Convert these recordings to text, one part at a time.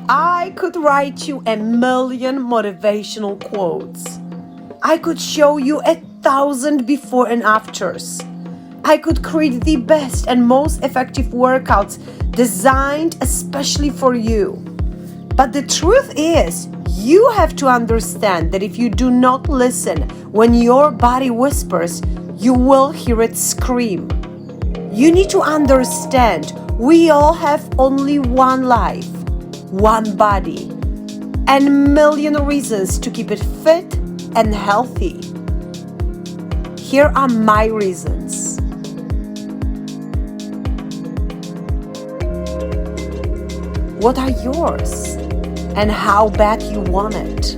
I could write you a million motivational quotes. I could show you 1,000 before and afters. I could create the best and most effective workouts designed especially for you. But the truth is, you have to understand that if you do not listen when your body whispers, you will hear it scream. You need to understand we all have only one life, one body, and a million reasons to keep it fit and healthy. Here are my reasons. What are yours and how bad you want it?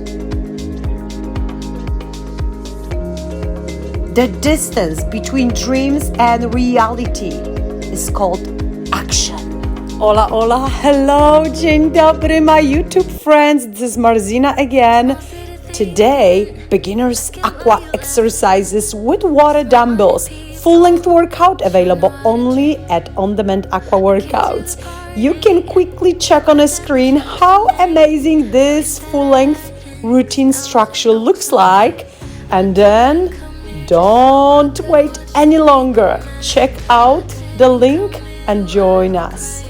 The distance between dreams and reality is called action. Hola, hola, hello, dzień dobry, my YouTube friends. This is Marzena again. Today, beginners aqua exercises with water dumbbells. Full-length workout available only at On-Demand Aqua Workouts. You can quickly check on a screen how amazing this full-length routine structure looks like. And then, don't wait any longer. Check out the link and join us.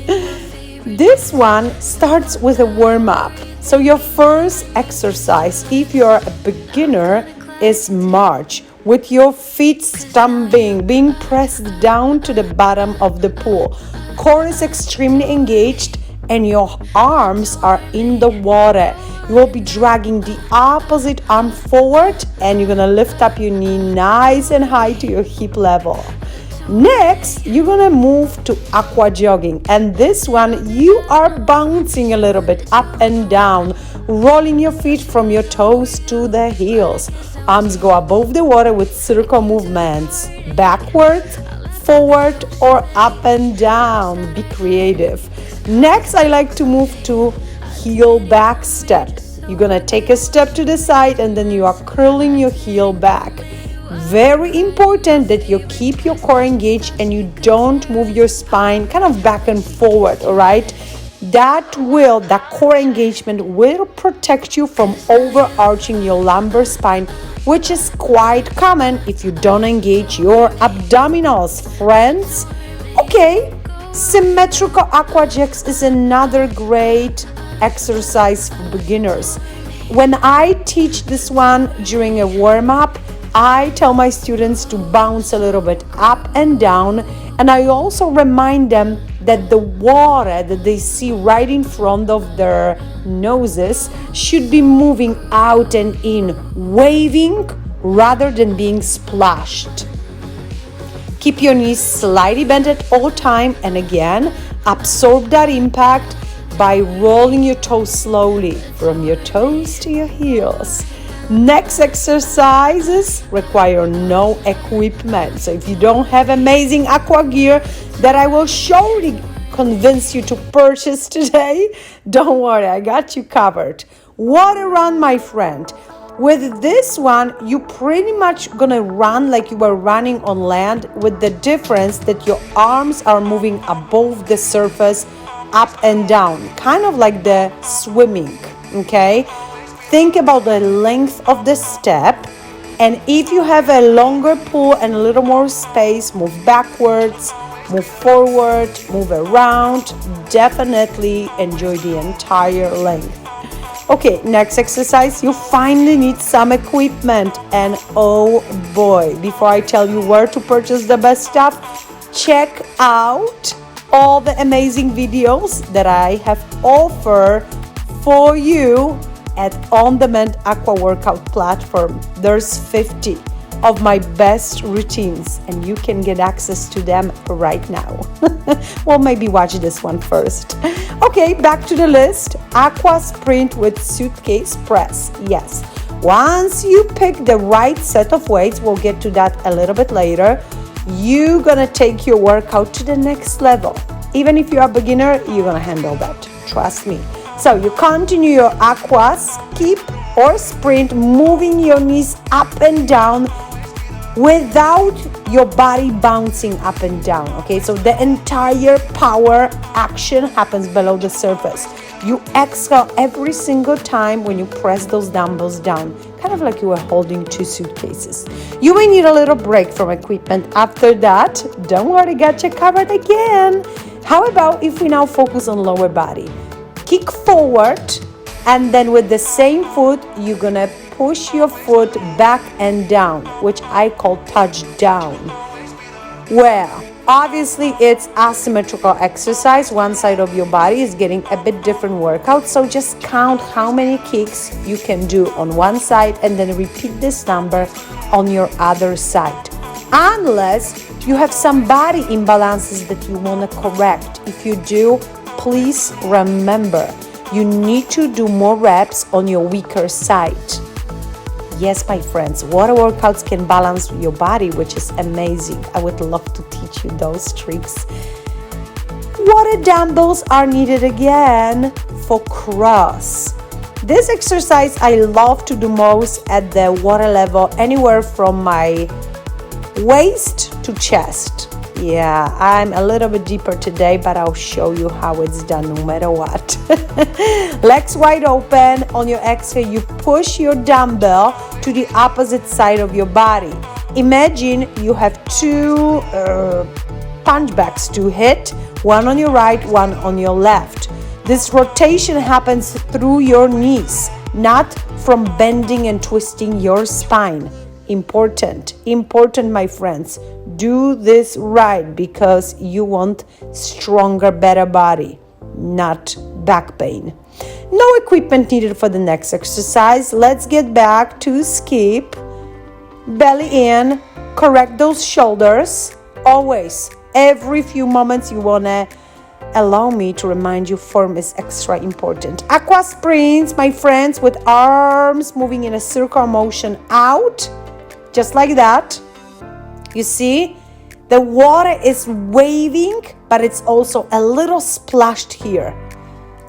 This one starts with a warm-up. So your first exercise, if you're a beginner, is march with your feet stumping, being pressed down to the bottom of the pool. Core is extremely engaged and your arms are in the water. You will be dragging the opposite arm forward and you're gonna lift up your knee nice and high to your hip level. Next, you're gonna move to aqua jogging, and this one you are bouncing a little bit up and down, rolling your feet from your toes to the heels. Arms go above the water with circle movements, backward, forward, or up and down. Be creative. Next, I like to move to heel back step. You're gonna take a step to the side and then you are curling your heel back. Very important that you keep your core engaged and you don't move your spine kind of back and forward, all right? That core engagement will protect you from overarching your lumbar spine, which is quite common if you don't engage your abdominals, friends. Okay, symmetrical aqua jacks is another great exercise for beginners. When I teach this one during a warm-up, I tell my students to bounce a little bit up and down, and I also remind them that the water that they see right in front of their noses should be moving out and in, waving rather than being splashed. Keep your knees slightly bent at all time, and again, absorb that impact by rolling your toes slowly from your toes to your heels. Next exercises require no equipment. So if you don't have amazing aqua gear that I will surely convince you to purchase today, don't worry, I got you covered. Water run, my friend. With this one, you pretty much gonna run like you were running on land, with the difference that your arms are moving above the surface, up and down, kind of like the swimming, okay? Think about the length of the step, and if you have a longer pool and a little more space, move backwards, move forward, move around. Definitely enjoy the entire length. Okay, next exercise, you finally need some equipment, and oh boy, before I tell you where to purchase the best stuff, check out all the amazing videos that I have offered for you at On-Demand Aqua Workout platform. There's 50 of my best routines and you can get access to them right now. Well, maybe watch this one first. Okay, back to the list. Aqua sprint with suitcase press. Yes, once you pick the right set of weights, we'll get to that a little bit later, you're gonna take your workout to the next level. Even if you're a beginner, you're gonna handle that, trust me. So you continue your aqua, skip or sprint, moving your knees up and down without your body bouncing up and down, okay? So the entire power action happens below the surface. You exhale every single time when you press those dumbbells down, kind of like you were holding 2 suitcases. You may need a little break from equipment after that. Don't worry, got you covered again. How about if we now focus on lower body? Kick forward, and then with the same foot, you're gonna push your foot back and down, which I call touchdown. Well, obviously it's asymmetrical exercise. One side of your body is getting a bit different workout, so just count how many kicks you can do on one side and then repeat this number on your other side. Unless you have some body imbalances that you want to correct. If you do, please remember, you need to do more reps on your weaker side. Yes, my friends, water workouts can balance your body, which is amazing. I would love to teach you those tricks. Water dumbbells are needed again for cross. This exercise I love to do most at the water level, anywhere from my waist to chest. Yeah, I'm a little bit deeper today, but I'll show you how it's done no matter what. Legs wide open. On your exhale, you push your dumbbell to the opposite side of your body. Imagine you have 2 punch bags to hit, one on your right, one on your left. This rotation happens through your knees, not from bending and twisting your spine. Important, my friends. Do this right because you want stronger, better body, not back pain. No equipment needed for the next exercise. Let's get back to skip. Belly in, correct those shoulders. Always, every few moments you wanna allow me to remind you form is extra important. Aqua sprints, my friends, with arms moving in a circular motion out, just like that. You see, the water is waving, but it's also a little splashed here.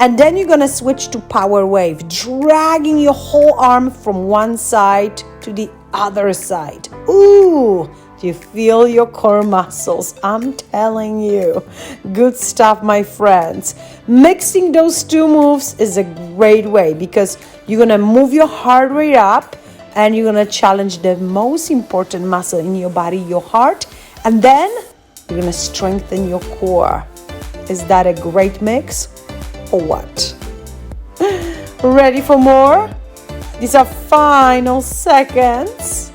And then you're gonna switch to power wave, dragging your whole arm from one side to the other side. Ooh, do you feel your core muscles? I'm telling you, good stuff, my friends. Mixing those 2 moves is a great way because you're gonna move your heart rate up and you're gonna challenge the most important muscle in your body, your heart, and then you're gonna strengthen your core. Is that a great mix or what? Ready for more? These are final seconds.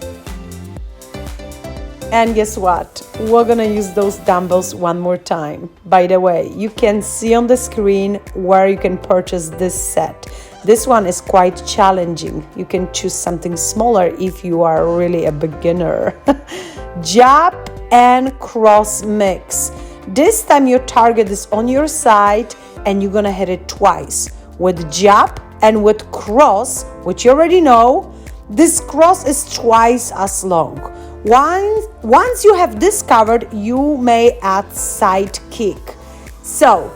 And guess what? We're gonna use those dumbbells one more time. By the way, you can see on the screen where you can purchase this set. This one is quite challenging. You can choose something smaller if you are really a beginner. Jab and cross mix. This time your target is on your side and you're gonna hit it twice. With jab and with cross, which you already know, this cross is twice as long. Once you have this covered, you may add side kick. So,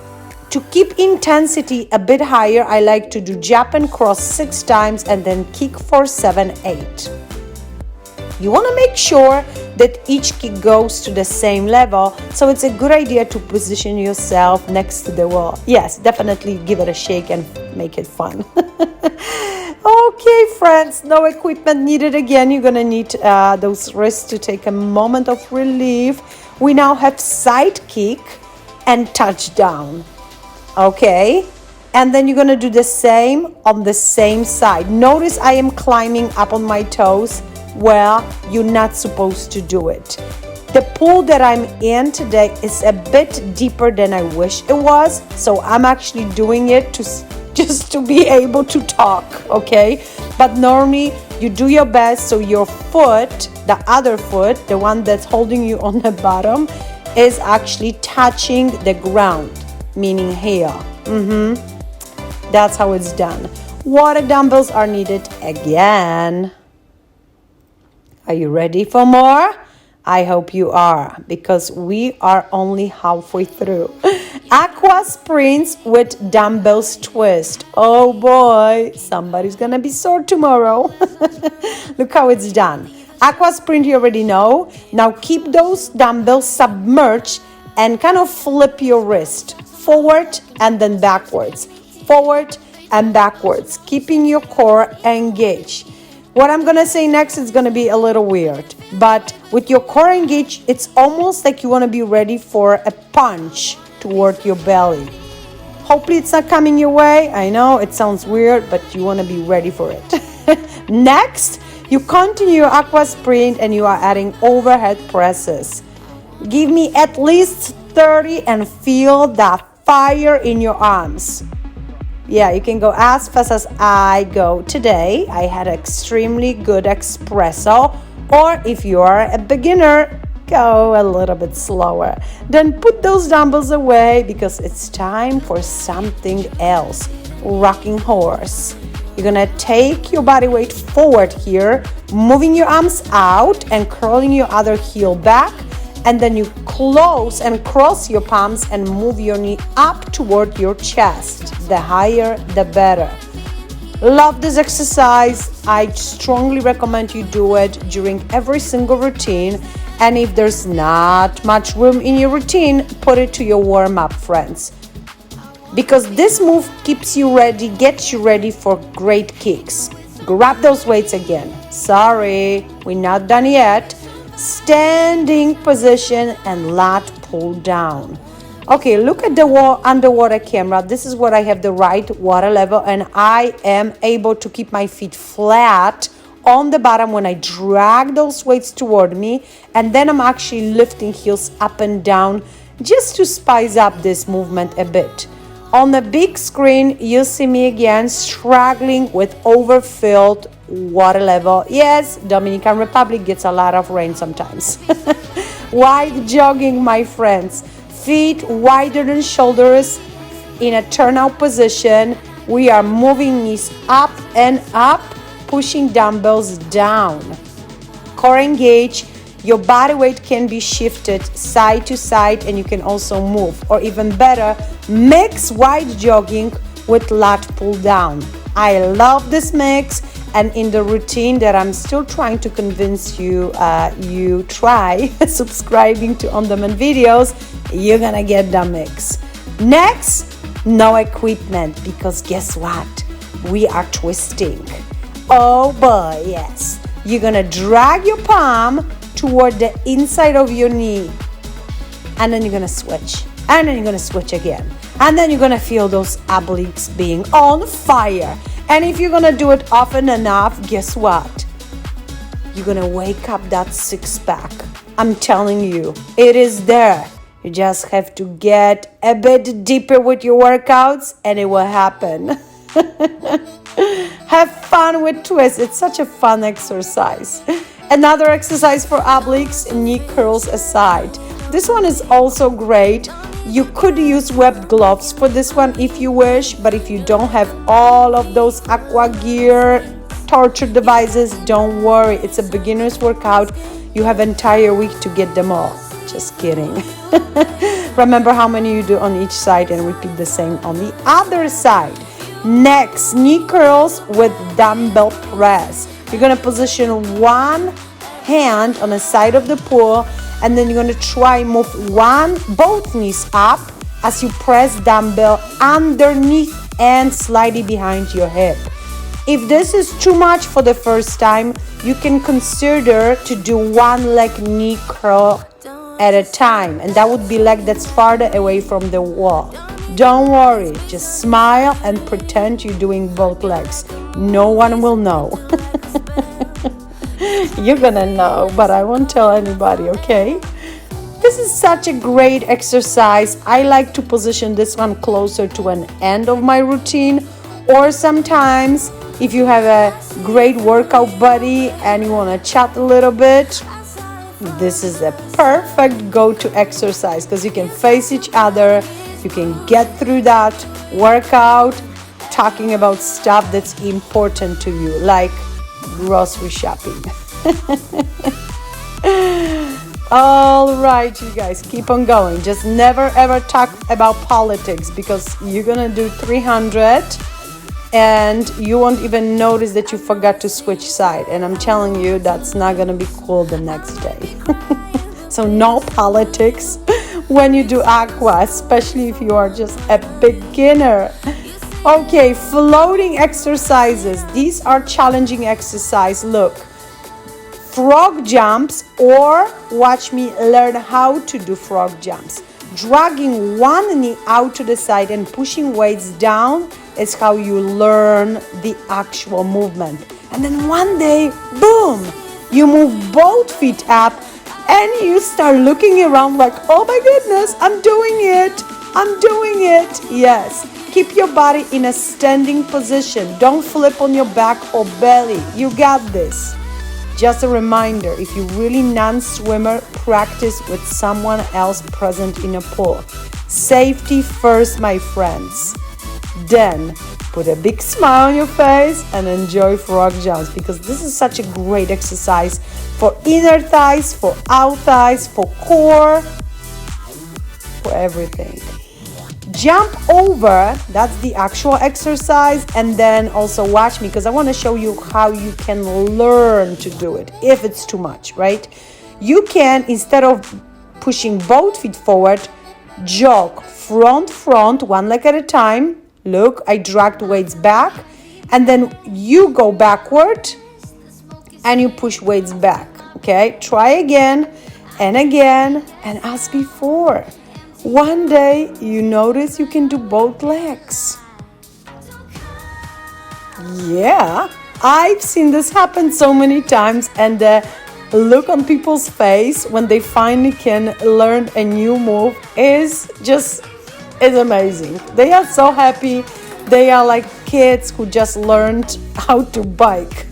to keep intensity a bit higher, I like to do jab and cross 6 times and then kick for 7, 8. You want to make sure that each kick goes to the same level, so it's a good idea to position yourself next to the wall. Yes, definitely give it a shake and make it fun. Okay, friends, no equipment needed again. You're gonna need those wrists to take a moment of relief. We now have side kick and touchdown. Okay, and then you're gonna do the same on the same side. Notice I am climbing up on my toes. Well, you're not supposed to do it. The pool that I'm in today is a bit deeper than I wish it was, so I'm actually doing it just to be able to talk, okay? But normally you do your best so your foot, the other foot, the one that's holding you on the bottom, is actually touching the ground, meaning here. That's how it's done. Water dumbbells are needed again. Are you ready for more? I hope you are, because we are only halfway through. Aqua sprints with dumbbells twist. Oh boy, somebody's gonna be sore tomorrow. Look how it's done. Aqua sprint you already know. Now keep those dumbbells submerged and kind of flip your wrist forward and then backwards, forward and backwards, keeping your core engaged. What I'm gonna say next is gonna be a little weird, but with your core engaged, it's almost like you wanna be ready for a punch toward your belly. Hopefully it's not coming your way. I know it sounds weird, but you wanna be ready for it. Next, you continue your aqua sprint and you are adding overhead presses. Give me at least 30 and feel that fire in your arms. Yeah, you can go as fast as I go today. I had extremely good espresso. Or if you are a beginner, go a little bit slower. Then put those dumbbells away because it's time for something else. Rocking horse. You're gonna take your body weight forward here, moving your arms out and curling your other heel back. And then you close and cross your palms and move your knee up toward your chest. The higher, the better. Love this exercise. I strongly recommend you do it during every single routine. And if there's not much room in your routine, put it to your warm-up, friends. Because this move keeps you ready, gets you ready for great kicks. Grab those weights again. Sorry, we're not done yet. Standing position and lat pull down. Okay, look at the underwater camera. This is where I have the right water level and I am able to keep my feet flat on the bottom when I drag those weights toward me, and then I'm actually lifting heels up and down just to spice up this movement a bit. On the big screen, you see me again struggling with overfilled water level. Yes, Dominican Republic gets a lot of rain sometimes. Wide jogging, my friends. Feet wider than shoulders in a turnout position. We are moving knees up and up, pushing dumbbells down. Core engage. Your body weight can be shifted side to side and you can also move. Or even better, mix wide jogging with lat pull down. I love this mix, and in the routine that I'm still trying to convince you, you try subscribing to on-demand videos, you're gonna get the mix. Next, no equipment, because guess what? We are twisting. Oh boy, yes. You're gonna drag your palm toward the inside of your knee, and then you're gonna switch, and then you're gonna switch again, and then you're gonna feel those obliques being on fire. And if you're gonna do it often enough, guess what? You're gonna wake up that six-pack. I'm telling you, it is there. You just have to get a bit deeper with your workouts and it will happen. Have fun with twists. It's such a fun exercise. Another exercise for obliques, knee curls aside. This one is also great. You could use webbed gloves for this one if you wish, but if you don't have all of those aqua gear, torture devices, don't worry. It's a beginner's workout. You have an entire week to get them all. Just kidding. Remember how many you do on each side and repeat the same on the other side. Next, knee curls with dumbbell press. You're going to position one hand on the side of the pool, and then you're going to try move both knees up as you press dumbbell underneath and slightly behind your hip. If this is too much for the first time, you can consider to do one leg knee curl at a time, and that would be leg that's farther away from the wall. Don't worry, just smile and pretend you're doing both legs. No one will know. You're gonna know, but I won't tell anybody, okay? This is such a great exercise. I like to position this one closer to an end of my routine, or sometimes if you have a great workout buddy and you want to chat a little bit, this is a perfect go-to exercise because you can face each other, you can get through that workout talking about stuff that's important to you, like grocery shopping. All right, you guys, keep on going. Just never ever talk about politics because you're gonna do 300 and you won't even notice that you forgot to switch side. And I'm telling you, that's not gonna be cool the next day. So no politics when you do aqua, especially if you are just a beginner. Okay, floating exercises. These are challenging exercises. Look, frog jumps, or watch me learn how to do frog jumps. Dragging one knee out to the side and pushing weights down is how you learn the actual movement. And then one day, boom, you move both feet up and you start looking around like, oh my goodness, I'm doing it. Yes, keep your body in a standing position. Don't flip on your back or belly. You got this. Just a reminder, if you're really non-swimmer, practice with someone else present in a pool. Safety first, my friends. Then put a big smile on your face and enjoy frog jumps, because this is such a great exercise for inner thighs, for out thighs, for core, for everything. Jump over, that's the actual exercise. And then also watch me, because I want to show you how you can learn to do it if it's too much, right? You can, instead of pushing both feet forward, jog front, one leg at a time. Look, I dragged weights back, and then you go backward and you push weights back. Okay, try again and again, and as before. One day you notice you can do both legs. Yeah, I've seen this happen so many times, and the look on people's face when they finally can learn a new move is amazing. They are so happy. They are like kids who just learned how to bike,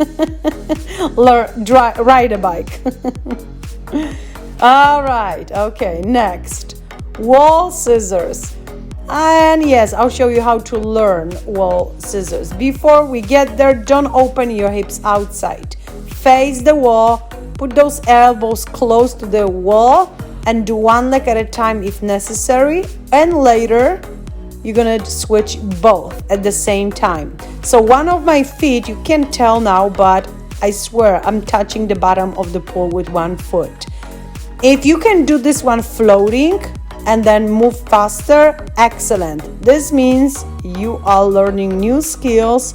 ride a bike. All right, okay, next. Wall scissors. And yes, I'll show you how to learn wall scissors. Before we get there, don't open your hips outside. Face the wall, put those elbows close to the wall, and do one leg at a time if necessary. And later, you're gonna switch both at the same time. So one of my feet, you can't tell now, but I swear I'm touching the bottom of the pool with one foot. If you can do this one floating and then move faster, excellent. This means you are learning new skills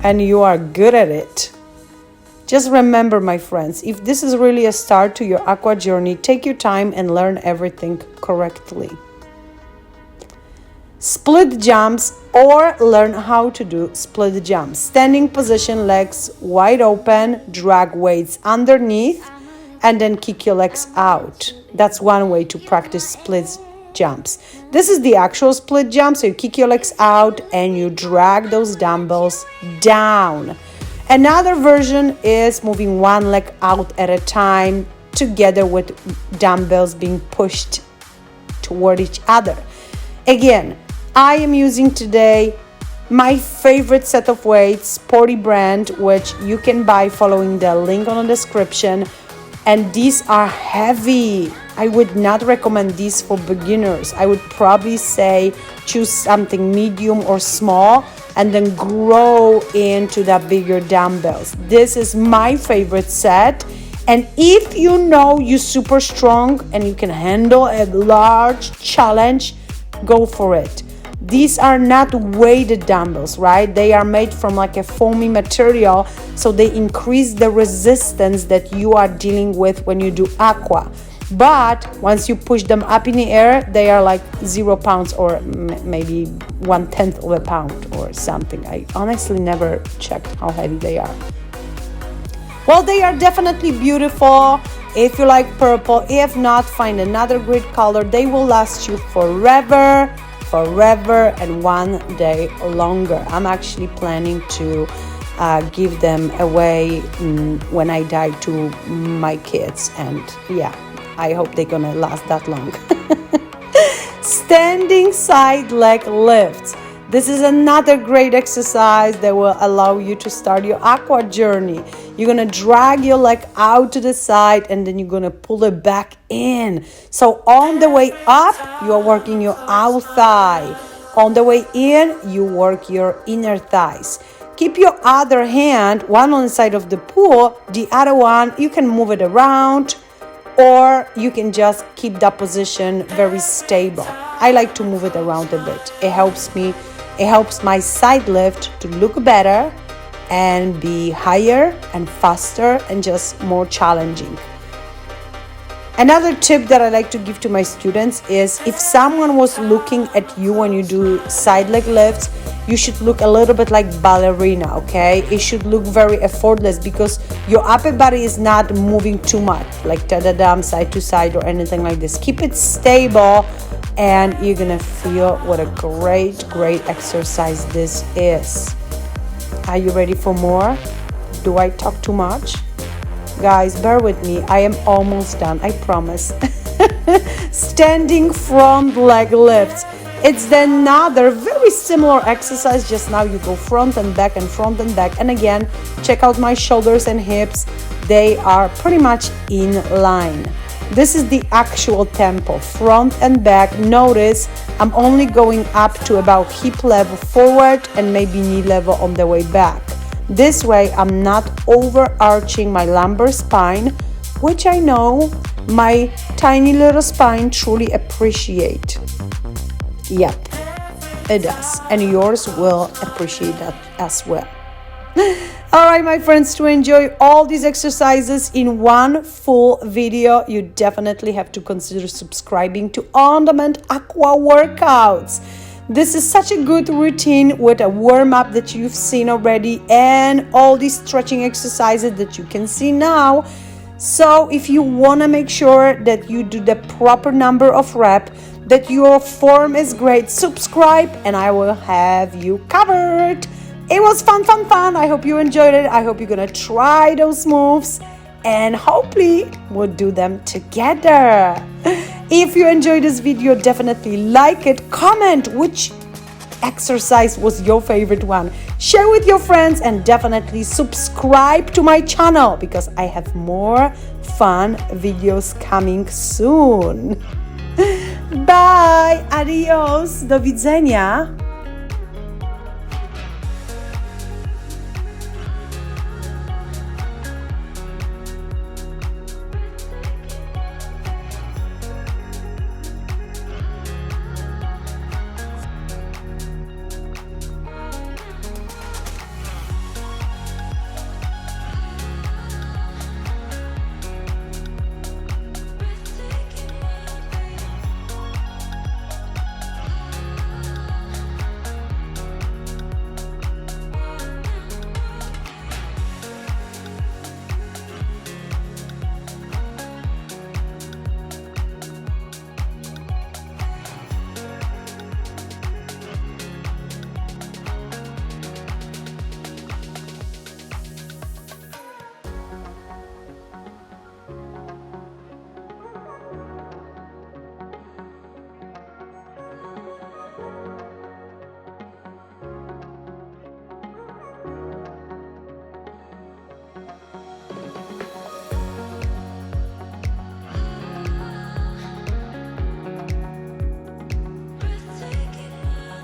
and you are good at it. Just remember, my friends, if this is really a start to your aqua journey, take your time and learn everything correctly. Split jumps, or learn how to do split jumps. Standing position, legs wide open, drag weights underneath, and then kick your legs out. That's one way to practice split jumps. This is the actual split jump. So you kick your legs out and you drag those dumbbells down. Another version is moving one leg out at a time together with dumbbells being pushed toward each other. Again, I am using today my favorite set of weights, Sporty brand, which you can buy following the link on the description. And these are heavy. I would not recommend these for beginners. I would probably say choose something medium or small and then grow into the bigger dumbbells. This is my favorite set. And if you know you're super strong and you can handle a large challenge, go for it. These are not weighted dumbbells, right? They are made from like a foamy material, so they increase the resistance that you are dealing with when you do aqua. But once you push them up in the air, they are like 0 pounds or maybe 1/10 of a pound or something. I honestly never checked how heavy they are. Well, they are definitely beautiful if you like purple. If not, find another great color. They will last you forever and one day longer. I'm actually planning to give them away when I die to my kids, and yeah, I hope they're gonna last that long. Standing side leg lifts. This is another great exercise that will allow you to start your aqua journey. You're gonna drag your leg out to the side and then you're gonna pull it back in. So on the way up, you're working your out thigh. On the way in, you work your inner thighs. Keep your other hand, one on the side of the pool, the other one, you can move it around, or you can just keep that position very stable. I like to move it around a bit. It helps my side lift to look better and be higher and faster and just more challenging. Another tip that I like to give to my students is if someone was looking at you when you do side leg lifts, you should look a little bit like ballerina, okay? It should look very effortless because your upper body is not moving too much, like da-da-dam, side to side or anything like this. Keep it stable and you're gonna feel what a great exercise this is. Are you ready for more? Do I talk too much? Guys, bear with me. I am almost done, I promise. Standing front leg lifts. It's another very similar exercise, just now you go front and back and front and back. And again, check out my shoulders and hips. They are pretty much in line. This is the actual tempo, front and back. Notice I'm only going up to about hip level forward and maybe knee level on the way back. This way, I'm not overarching my lumbar spine, which I know my tiny little spine truly appreciate. Yep, it does. And yours will appreciate that as well. All right, my friends, to enjoy all these exercises in one full video, you definitely have to consider subscribing to On Demand Aqua Workouts. This is such a good routine with a warm-up that you've seen already and all these stretching exercises that you can see now. So if you want to make sure that you do the proper number of reps, that your form is great, subscribe and I will have you covered. It was fun. I hope you enjoyed it. I hope you're going to try those moves and hopefully we'll do them together. If you enjoyed this video, definitely like it, comment which exercise was your favorite one, share with your friends and definitely subscribe to my channel because I have more fun videos coming soon. Bye, adios, do widzenia.